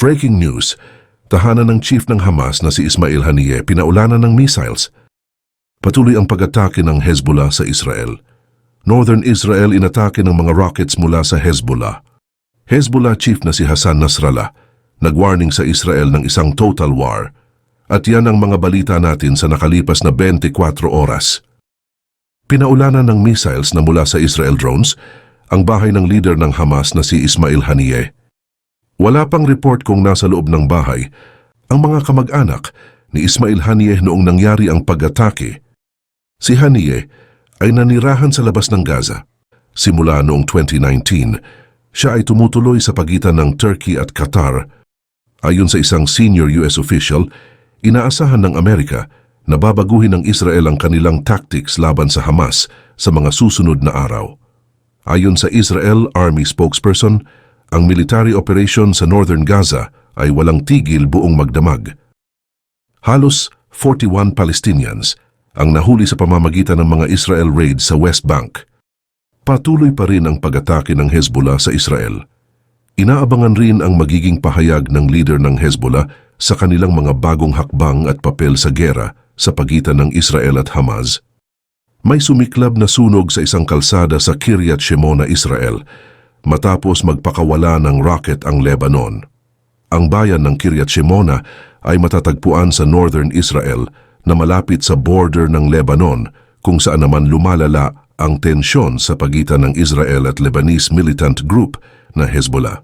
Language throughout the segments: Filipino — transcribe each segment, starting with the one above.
Breaking news, tahanan ng chief ng Hamas na si Ismail Haniyeh pinaulanan ng missiles. Patuloy ang pag-atake ng Hezbollah sa Israel. Northern Israel inatake ng mga rockets mula sa Hezbollah. Hezbollah chief na si Hassan Nasrallah nag-warning sa Israel ng isang total war. At yan ang mga balita natin sa nakalipas na 24 oras. Pinaulanan ng missiles na mula sa Israel drones ang bahay ng leader ng Hamas na si Ismail Haniyeh. Wala pang report kung nasa loob ng bahay ang mga kamag-anak ni Ismail Haniyeh noong nangyari ang pag-atake. Si Haniyeh ay nanirahan sa labas ng Gaza. Simula noong 2019, siya ay tumutuloy sa pagitan ng Turkey at Qatar. Ayon sa isang senior US official, inaasahan ng Amerika na babaguhin ng Israel ang kanilang tactics laban sa Hamas sa mga susunod na araw. Ayon sa Israel Army spokesperson, ang military operation sa Northern Gaza ay walang tigil buong magdamag. Halos 41 Palestinians ang nahuli sa pamamagitan ng mga Israel raids sa West Bank. Patuloy pa rin ang pag-atake ng Hezbollah sa Israel. Inaabangan rin ang magiging pahayag ng leader ng Hezbollah sa kanilang mga bagong hakbang at papel sa gera sa pagitan ng Israel at Hamas. May sumiklab na sunog sa isang kalsada sa Kiryat Shimona, Israel, matapos magpakawala ng rocket ang Lebanon. Ang bayan ng Kiryat Shimona ay matatagpuan sa Northern Israel na malapit sa border ng Lebanon, kung saan naman lumalala ang tensyon sa pagitan ng Israel at Lebanese militant group na Hezbollah.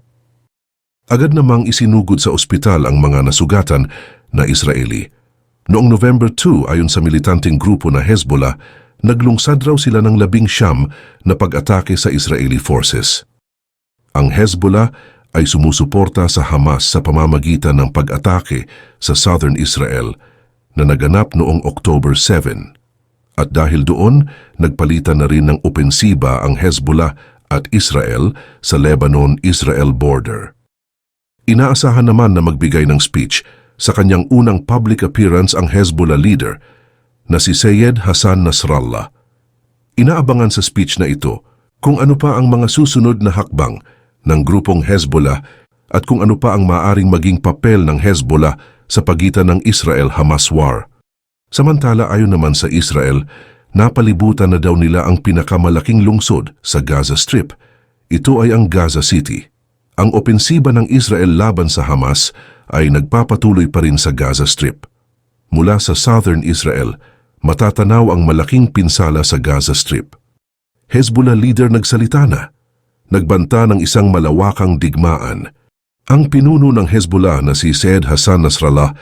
Agad namang isinugod sa ospital ang mga nasugatan na Israeli. Noong November 2, ayon sa militanteng grupo na Hezbollah, naglungsad raw sila ng 19 na pag-atake sa Israeli forces. Ang Hezbollah ay sumusuporta sa Hamas sa pamamagitan ng pag-atake sa Southern Israel na naganap noong October 7. At dahil doon, nagpalitan na rin ng opensiba ang Hezbollah at Israel sa Lebanon-Israel border. Inaasahan naman na magbigay ng speech sa kanyang unang public appearance ang Hezbollah leader na si Syed Hassan Nasrallah. Inaabangan sa speech na ito kung ano pa ang mga susunod na hakbang ng grupong Hezbollah at kung ano pa ang maaring maging papel ng Hezbollah sa pagitan ng Israel-Hamas war. Samantala ayon naman sa Israel, napalibutan na daw nila ang pinakamalaking lungsod sa Gaza Strip. Ito ay ang Gaza City. Ang opensiba ng Israel laban sa Hamas ay nagpapatuloy pa rin sa Gaza Strip. Mula sa Southern Israel, matatanaw ang malaking pinsala sa Gaza Strip. Hezbollah leader nagsalita na. Nagbanta ng isang malawakang digmaan. Ang pinuno ng Hezbollah na si Syed Hassan Nasrallah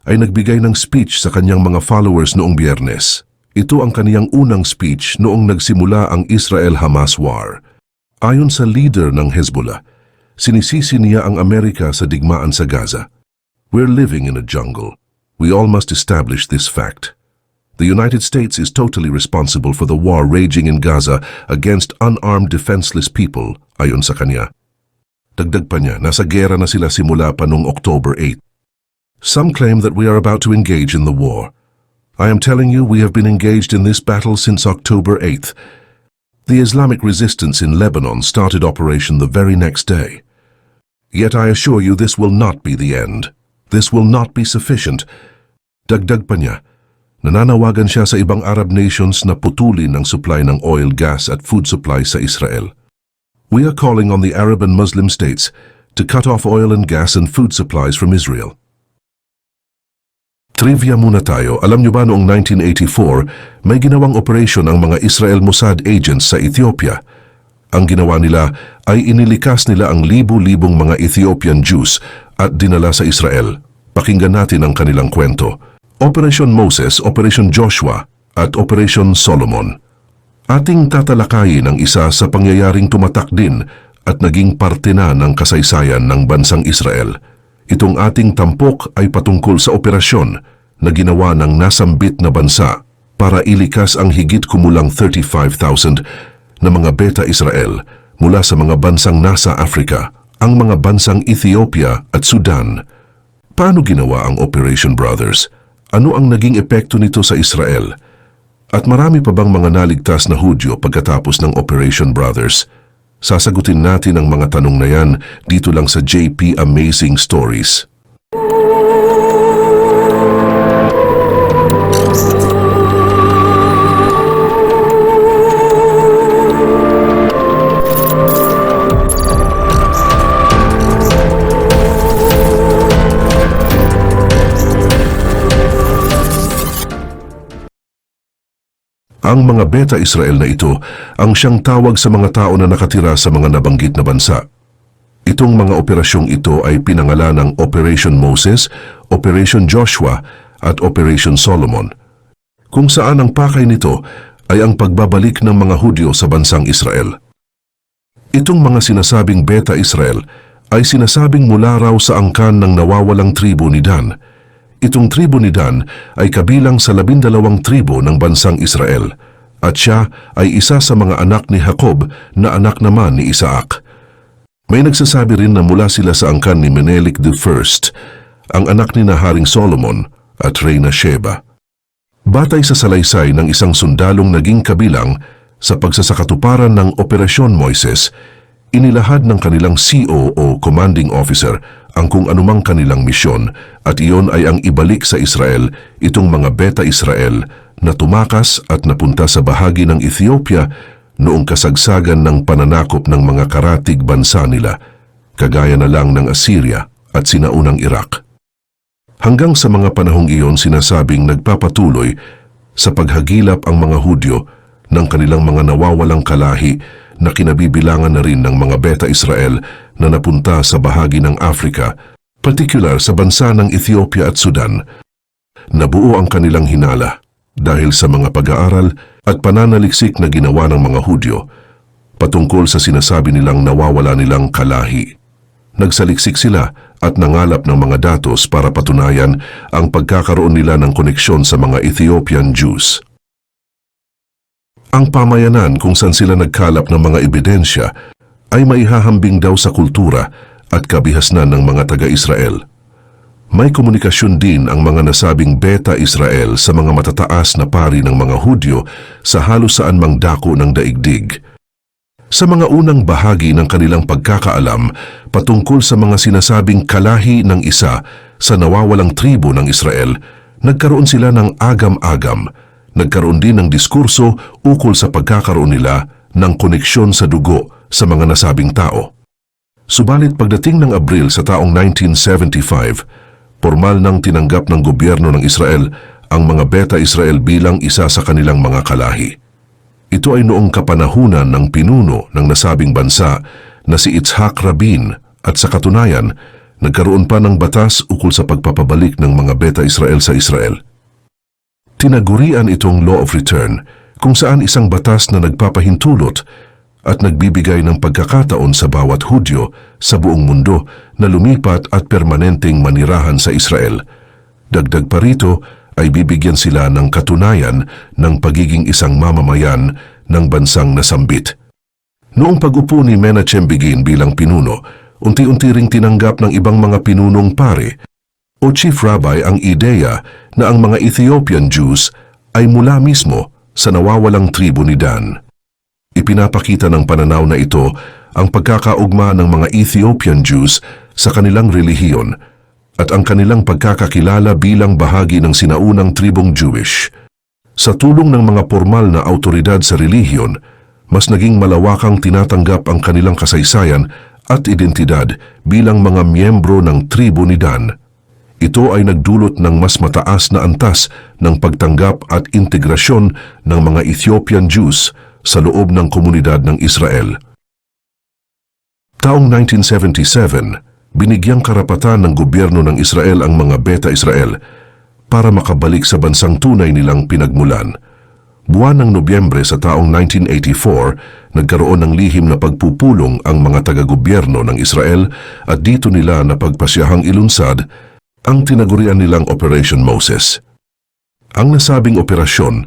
ay nagbigay ng speech sa kanyang mga followers noong Biyernes. Ito ang kaniyang unang speech noong nagsimula ang Israel-Hamas war. Ayon sa leader ng Hezbollah, sinisisi niya ang Amerika sa digmaan sa Gaza. We're living in a jungle. We all must establish this fact. The United States is totally responsible for the war raging in Gaza against unarmed defenseless people, ayon sa kanya. Dagdag pa niya, nasa gera na sila simula pa noong October 8. Some claim that we are about to engage in the war. I am telling you, we have been engaged in this battle since October 8th. The Islamic resistance in Lebanon started operation the very next day. Yet I assure you this will not be the end. This will not be sufficient. Dagdag pa niya, nananawagan siya sa ibang Arab nations na putulin ang supply ng oil, gas at food supply sa Israel. We are calling on the Arab and Muslim states to cut off oil and gas and food supplies from Israel. Trivia muna tayo. Alam niyo ba noong 1984, may ginawang operation ang mga Israel Mossad agents sa Ethiopia. Ang ginawa nila ay inilikas nila ang libu-libong mga Ethiopian Jews at dinala sa Israel. Pakinggan natin ang kanilang kwento. Operation Moses, Operation Joshua at Operation Solomon. Ating tatalakayin ang isa sa pangyayaring tumatak din at naging parte na ng kasaysayan ng bansang Israel. Itong ating tampok ay patungkol sa operasyon na ginawa ng nasambit na bansa para ilikas ang higit kumulang 35,000 na mga beta Israel mula sa mga bansang nasa Africa, ang mga bansang Ethiopia at Sudan. Paano ginawa ang Operation Brothers? Ano ang naging epekto nito sa Israel? At marami pa bang mga naligtas na Hudyo pagkatapos ng Operation Brothers? Sasagutin natin ang mga tanong na yan dito lang sa JP Amazing Stories. Ang mga Beta Israel na ito ang siyang tawag sa mga tao na nakatira sa mga nabanggit na bansa. Itong mga operasyong ito ay pinangalan ng Operation Moses, Operation Joshua at Operation Solomon, kung saan ang pakay nito ay ang pagbabalik ng mga Hudyo sa bansang Israel. Itong mga sinasabing Beta Israel ay sinasabing mula raw sa angkan ng nawawalang tribo ni Dan. Itong tribo ni Dan ay kabilang sa 12 tribo ng bansang Israel at siya ay isa sa mga anak ni Jacob na anak naman ni Isaac. May nagsasabi rin na mula sila sa angkan ni Menelik I, ang anak ni na Haring Solomon at Reyna Sheba. Batay sa salaysay ng isang sundalong naging kabilang sa pagsasakatuparan ng Operasyon Moises, inilahad ng kanilang CO o commanding officer ang kung anumang kanilang misyon at iyon ay ang ibalik sa Israel itong mga Beta Israel na tumakas at napunta sa bahagi ng Ethiopia noong kasagsagan ng pananakop ng mga karatig bansa nila, kagaya na lang ng Assyria at sinaunang Iraq. Hanggang sa mga panahong iyon sinasabing nagpapatuloy sa paghagilap ang mga Hudyo ng kanilang mga nawawalang kalahi na kinabibilangan na rin ng mga Beta Israel na napunta sa bahagi ng Africa, partikular sa bansa ng Ethiopia at Sudan. Nabuo ang kanilang hinala dahil sa mga pag-aaral at pananaliksik na ginawa ng mga Hudyo patungkol sa sinasabi nilang nawawala nilang kalahi. Nagsaliksik sila at nangalap ng mga datos para patunayan ang pagkakaroon nila ng koneksyon sa mga Ethiopian Jews. Ang pamayanan kung saan sila nagkalap ng mga ebidensya ay maihahambing daw sa kultura at kabihasnan ng mga taga-Israel. May komunikasyon din ang mga nasabing Beta Israel sa mga matataas na pari ng mga Hudyo sa halos saan mang dako ng daigdig. Sa mga unang bahagi ng kanilang pagkakaalam patungkol sa mga sinasabing kalahi ng isa sa nawawalang tribo ng Israel, nagkaroon sila ng agam-agam. Nagkaroon din ng diskurso ukol sa pagkakaroon nila ng koneksyon sa dugo sa mga nasabing tao. Subalit pagdating ng Abril sa taong 1975, formal nang tinanggap ng gobyerno ng Israel ang mga Beta Israel bilang isa sa kanilang mga kalahi. Ito ay noong kapanahunan ng pinuno ng nasabing bansa na si Itzhak Rabin at sa katunayan, nagkaroon pa ng batas ukol sa pagpapabalik ng mga Beta Israel sa Israel. Tinagurian itong Law of Return kung saan isang batas na nagpapahintulot at nagbibigay ng pagkakataon sa bawat Hudyo sa buong mundo na lumipat at permanenteng manirahan sa Israel. Dagdag pa rito ay bibigyan sila ng katunayan ng pagiging isang mamamayan ng bansang nasambit. Noong pag-upo ni Menachem Begin bilang pinuno, unti-unti ring tinanggap ng ibang mga pinunong pare o chief rabbi ang ideya na ang mga Ethiopian Jews ay mula mismo sa nawawalang tribo ni Dan. Ipinapakita ng pananaw na ito ang pagkakaugma ng mga Ethiopian Jews sa kanilang relihiyon at ang kanilang pagkakakilala bilang bahagi ng sinaunang tribong Jewish. Sa tulong ng mga formal na autoridad sa relihiyon, mas naging malawakang tinatanggap ang kanilang kasaysayan at identidad bilang mga miyembro ng tribo ni Dan. Ito ay nagdulot ng mas mataas na antas ng pagtanggap at integrasyon ng mga Ethiopian Jews sa loob ng komunidad ng Israel. Taong 1977, binigyang karapatan ng gobyerno ng Israel ang mga Beta Israel para makabalik sa bansang tunay nilang pinagmulan. Buwan ng Nobyembre sa taong 1984, nagkaroon ng lihim na pagpupulong ang mga taga-gobyerno ng Israel at dito nila napagpasyahang ilunsad ang tinagurian nilang Operation Moses. Ang nasabing operasyon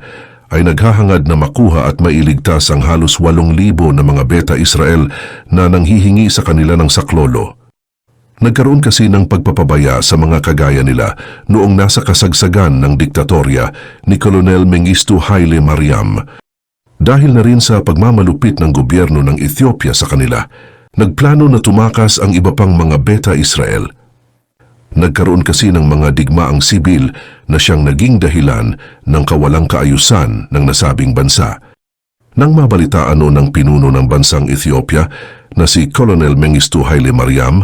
ay naghahangad na makuha at mailigtas ang halos 8,000 na mga Beta Israel na nanghihingi sa kanila ng saklolo. Nagkaroon kasi ng pagpapabaya sa mga kagaya nila noong nasa kasagsagan ng diktatorya ni Colonel Mengistu Haile Mariam. Dahil na rin sa pagmamalupit ng gobyerno ng Ethiopia sa kanila, nagplano na tumakas ang iba pang mga Beta Israel. Nagkaroon kasi ng mga digmaang sibil na siyang naging dahilan ng kawalang kaayusan ng nasabing bansa. Nang mabalitaan ng pinuno ng bansang Ethiopia na si Colonel Mengistu Haile Mariam,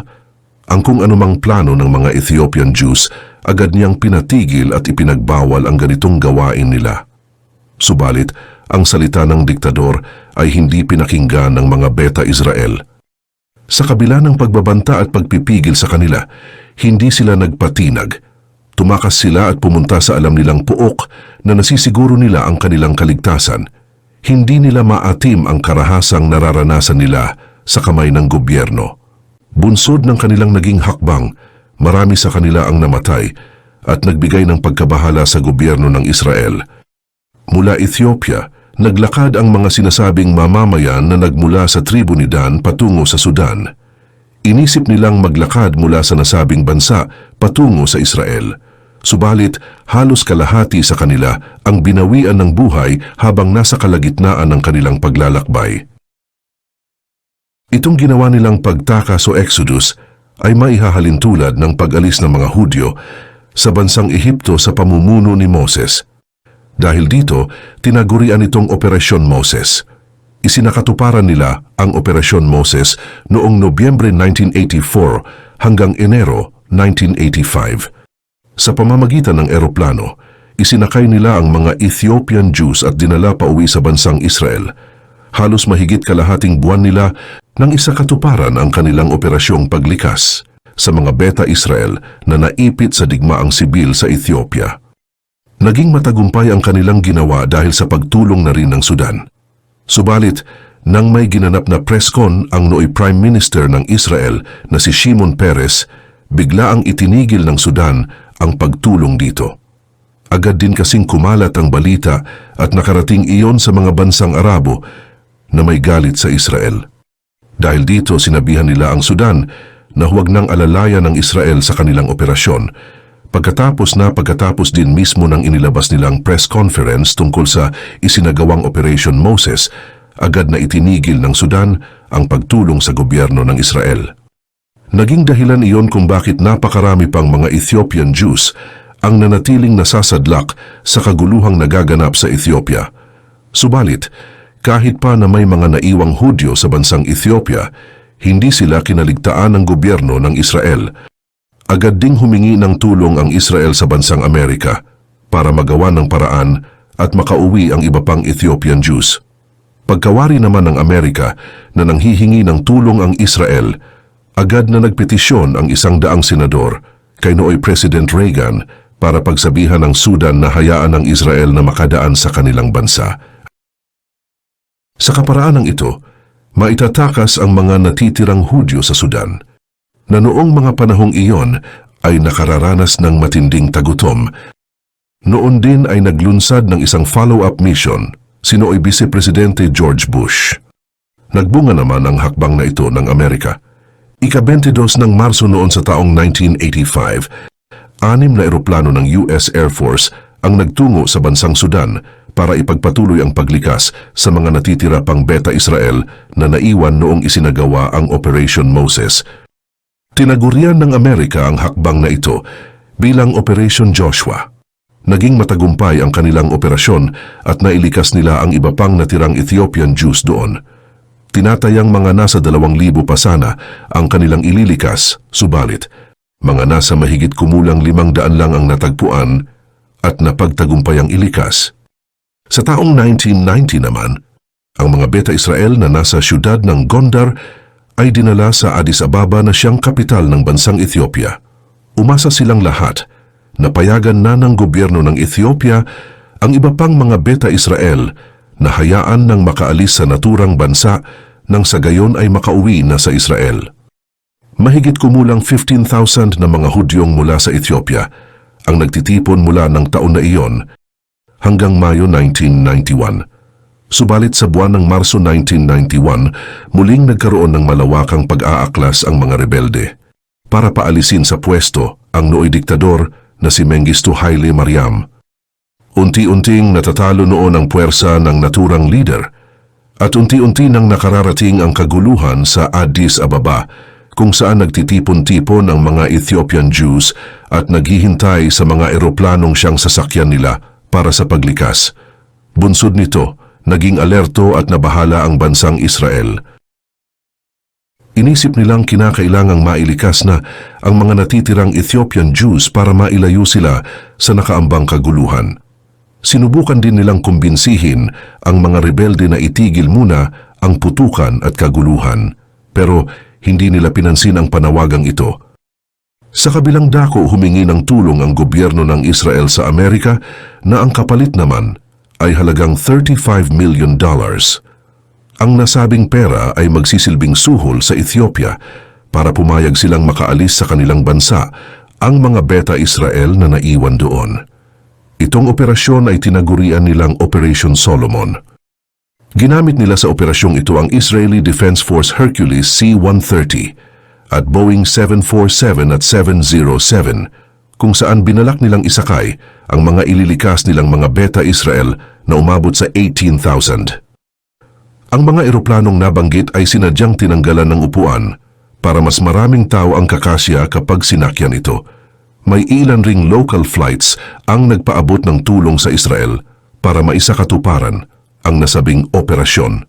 ang kung anumang plano ng mga Ethiopian Jews, agad niyang pinatigil at ipinagbawal ang ganitong gawain nila. Subalit, ang salita ng diktador ay hindi pinakinggan ng mga Beta Israel. Sa kabila ng pagbabanta at pagpipigil sa kanila, hindi sila nagpatinag. Tumakas sila at pumunta sa alam nilang puok na nasisiguro nila ang kanilang kaligtasan. Hindi nila maatim ang karahasang nararanasan nila sa kamay ng gobyerno. Bunsod ng kanilang naging hakbang, marami sa kanila ang namatay at nagbigay ng pagkabahala sa gobyerno ng Israel. Mula Ethiopia, naglakad ang mga sinasabing mamamayan na nagmula sa tribu ni Dan patungo sa Sudan. Inisip nilang maglakad mula sa nasabing bansa patungo sa Israel. Subalit, halos kalahati sa kanila ang binawian ng buhay habang nasa kalagitnaan ng kanilang paglalakbay. Itong ginawa nilang pagtakas o Exodus ay maihahalin tulad ng pag-alis ng mga Hudyo sa bansang Ehipto sa pamumuno ni Moses. Dahil dito, tinagurian itong Operasyon Moses. Isinakatuparan nila ang Operasyon Moses noong Nobyembre 1984 hanggang Enero 1985. Sa pamamagitan ng eroplano, isinakay nila ang mga Ethiopian Jews at dinala pa uwi sa bansang Israel. Halos mahigit kalahating buwan nila nang isakatuparan ang kanilang operasyong paglikas sa mga Beta Israel na naipit sa digmaang sibil sa Ethiopia. Naging matagumpay ang kanilang ginawa dahil sa pagtulong na rin ng Sudan. Subalit, nang may ginanap na presscon ang nooy Prime Minister ng Israel na si Shimon Peres, bigla ang itinigil ng Sudan ang pagtulong dito. Agad din kasing kumalat ang balita at nakarating iyon sa mga bansang Arabo na may galit sa Israel. Dahil dito sinabihan nila ang Sudan na huwag nang alalayan ng Israel sa kanilang operasyon. Pagkatapos din mismo ng inilabas nilang press conference tungkol sa isinagawang Operation Moses, agad na itinigil ng Sudan ang pagtulong sa gobyerno ng Israel. Naging dahilan iyon kung bakit napakarami pang mga Ethiopian Jews ang nanatiling nasasadlak sa kaguluhang nagaganap sa Ethiopia. Subalit, kahit pa na may mga naiwang Hudyo sa bansang Ethiopia, hindi sila kinaligtaan ng gobyerno ng Israel. Agad ding humingi ng tulong ang Israel sa bansang Amerika para magawa ng paraan at makauwi ang iba pang Ethiopian Jews. Pagkawari naman ng Amerika na nanghihingi ng tulong ang Israel, agad na nagpetisyon ang 100 senador kay nooy President Reagan para pagsabihan ng Sudan na hayaan ng Israel na makadaan sa kanilang bansa. Sa kaparaanang ito, maitatakas ang mga natitirang Hudyo sa Sudan na noong mga panahong iyon ay nakararanas ng matinding tagutom. Noon din ay naglunsad ng isang follow-up mission si nooy Vice Presidente George Bush. Nagbunga naman ang hakbang na ito ng Amerika. Ika-22 ng Marso noon sa taong 1985, 6 na eroplano ng US Air Force ang nagtungo sa bansang Sudan para ipagpatuloy ang paglikas sa mga natitira pang Beta Israel na naiwan noong isinagawa ang Operation Moses. Tinagurian ng Amerika ang hakbang na ito bilang Operation Joshua. Naging matagumpay ang kanilang operasyon at nailikas nila ang iba pang natirang Ethiopian Jews doon. Tinatayang mga nasa 2,000 pa sana ang kanilang ililikas, subalit mga nasa mahigit kumulang 500 lang ang natagpuan at napagtagumpay ang ilikas. Sa taong 1990 naman, ang mga Beta Israel na nasa siyudad ng Gondar ay dinala sa Addis Ababa na siyang kapital ng bansang Ethiopia. Umasa silang lahat na payagan na ng gobyerno ng Ethiopia ang iba pang mga Beta Israel na hayaan ng makaalis sa naturang bansa nang sa gayon ay makauwi na sa Israel. Mahigit kumulang 15,000 na mga Hudyong mula sa Ethiopia ang nagtitipon mula ng taon na iyon hanggang Mayo 1991. Subalit sa buwan ng Marso 1991, muling nagkaroon ng malawakang pag-aaklas ang mga rebelde para paalisin sa pwesto ang nooy diktador na si Mengistu Haile Mariam. Unti-unting natatalo noon ang puwersa ng naturang leader at unti-unti nang nakararating ang kaguluhan sa Addis Ababa kung saan nagtitipon-tipon ang mga Ethiopian Jews at naghihintay sa mga eroplanong siyang sasakyan nila para sa paglikas. Bunsod nito, naging alerto at nabahala ang bansang Israel. Inisip nilang kinakailangang mailikas na ang mga natitirang Ethiopian Jews para mailayo sila sa nakaambang kaguluhan. Sinubukan din nilang kumbinsihin ang mga rebelde na itigil muna ang putukan at kaguluhan, pero hindi nila pinansin ang panawagang ito. Sa kabilang dako, humingi ng tulong ang gobyerno ng Israel sa Amerika na ang kapalit naman ay halagang $35 million. Ang nasabing pera ay magsisilbing suhol sa Ethiopia para pumayag silang makaalis sa kanilang bansa ang mga beta Israel na naiwan doon. Itong operasyon ay tinagurian nilang Operation Solomon. Ginamit nila sa operasyong ito ang Israeli Defense Force Hercules C-130 at Boeing 747 at 707 kung saan binalak nilang isakay ang mga ililikas nilang mga beta Israel na umabot sa 18,000. Ang mga eroplanong nabanggit ay sinadyang tinanggalan ng upuan para mas maraming tao ang kakasya kapag sinakyan ito. May ilan ring local flights ang nagpaabot ng tulong sa Israel para maisakatuparan ang nasabing operasyon.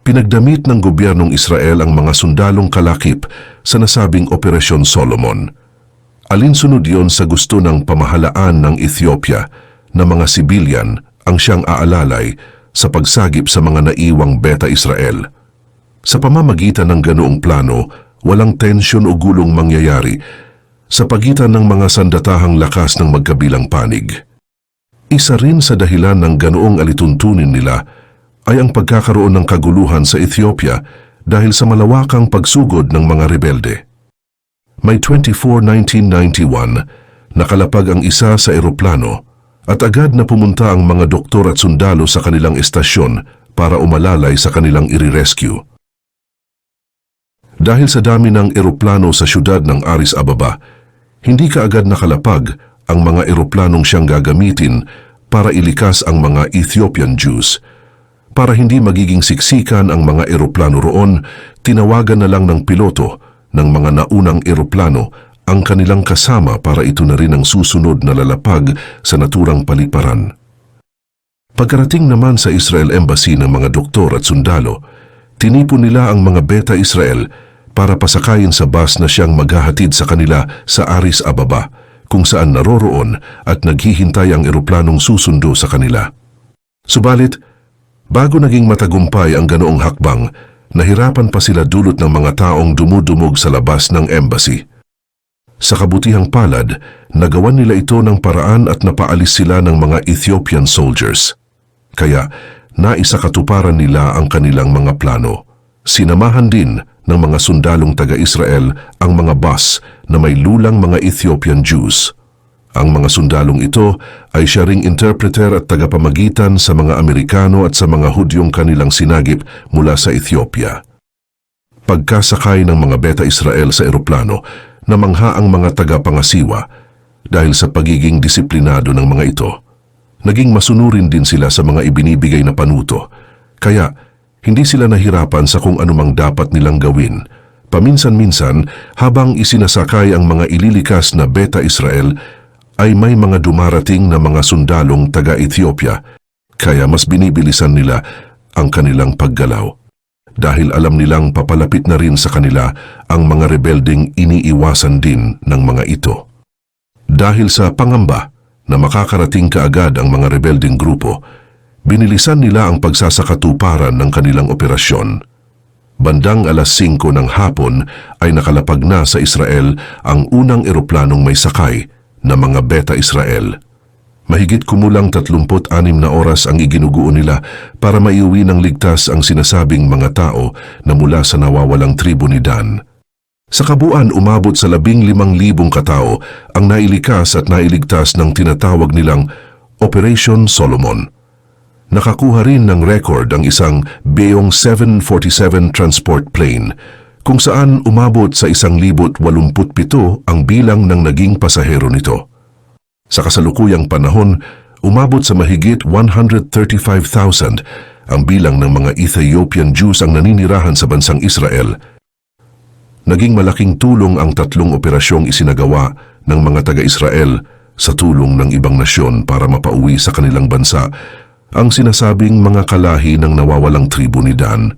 Pinagdamit ng gobyernong Israel ang mga sundalong kalakip sa nasabing Operasyon Solomon. Alinsunod yon sa gusto ng pamahalaan ng Ethiopia na mga sibilyan ang siyang aalalay sa pagsagip sa mga naiwang beta Israel. Sa pamamagitan ng ganoong plano, walang tensyon o gulong mangyayari sa pagitan ng mga sandatahang lakas ng magkabilang panig. Isa rin sa dahilan ng ganoong alituntunin nila ay ang pagkakaroon ng kaguluhan sa Ethiopia dahil sa malawakang pagsugod ng mga rebelde. May 24, 1991, nakalapag ang isa sa eroplano at agad na pumunta ang mga doktor at sundalo sa kanilang estasyon para umalalay sa kanilang irirescue. Dahil sa dami ng eroplano sa syudad ng Addis Ababa, hindi kaagad nakalapag ang mga eroplanong siyang gagamitin para ilikas ang mga Ethiopian Jews. Para hindi magiging siksikan ang mga eroplano roon, tinawagan na lang ng piloto ng mga naunang eroplano ang kanilang kasama para ito na rin ang susunod na lalapag sa naturang paliparan. Pagkarating naman sa Israel Embassy ng mga doktor at sundalo, tinipon nila ang mga beta Israel para pasakayin sa bus na siyang maghahatid sa kanila sa Addis Ababa, kung saan naroroon at naghihintay ang eroplanong susundo sa kanila. Subalit, bago naging matagumpay ang ganoong hakbang, nahirapan pa sila dulot ng mga taong dumudumog sa labas ng embassy. Sa kabutihang palad, nagawan nila ito ng paraan at napaalis sila ng mga Ethiopian soldiers. Kaya, naisakatuparan nila ang kanilang mga plano. Sinamahan din ng mga sundalong taga-Israel ang mga bus na may lulang mga Ethiopian Jews. Ang mga sundalong ito ay siya ring interpreter at tagapamagitan sa mga Amerikano at sa mga Hudyong kanilang sinagip mula sa Ethiopia. Pagkasakay ng mga beta Israel sa eroplano, namangha ang mga tagapangasiwa dahil sa pagiging disiplinado ng mga ito. Naging masunurin din sila sa mga ibinibigay na panuto, kaya hindi sila nahirapan sa kung anumang dapat nilang gawin. Paminsan-minsan, habang isinasakay ang mga ililikas na beta Israel, ay may mga dumarating na mga sundalong taga-Ethiopia, kaya mas binibilisan nila ang kanilang paggalaw. Dahil alam nilang papalapit na rin sa kanila ang mga rebeldeng iniiwasan din ng mga ito. Dahil sa pangamba na makakarating kaagad ang mga rebeldeng grupo, binilisan nila ang pagsasakatuparan ng kanilang operasyon. Bandang alas 5 ng hapon ay nakalapag na sa Israel ang unang eroplanong may sakay na mga beta Israel. Mahigit kumulang 36 na oras ang iginuguo nila para maiuwi ng ligtas ang sinasabing mga tao na mula sa nawawalang tribo ni Dan. Sa kabuuan, umabot sa 15,000 katao ang nailikas at nailigtas ng tinatawag nilang Operation Solomon. Nakakuha rin ng record ang isang Boeing 747 transport plane kung saan umabot sa 1,087 ang bilang ng naging pasahero nito. Sa kasalukuyang panahon, umabot sa mahigit 135,000 ang bilang ng mga Ethiopian Jews ang naninirahan sa bansang Israel. Naging malaking tulong ang 3 operasyong isinagawa ng mga taga-Israel sa tulong ng ibang nasyon para mapauwi sa kanilang bansa ang sinasabing mga kalahi ng nawawalang tribo ni Dan.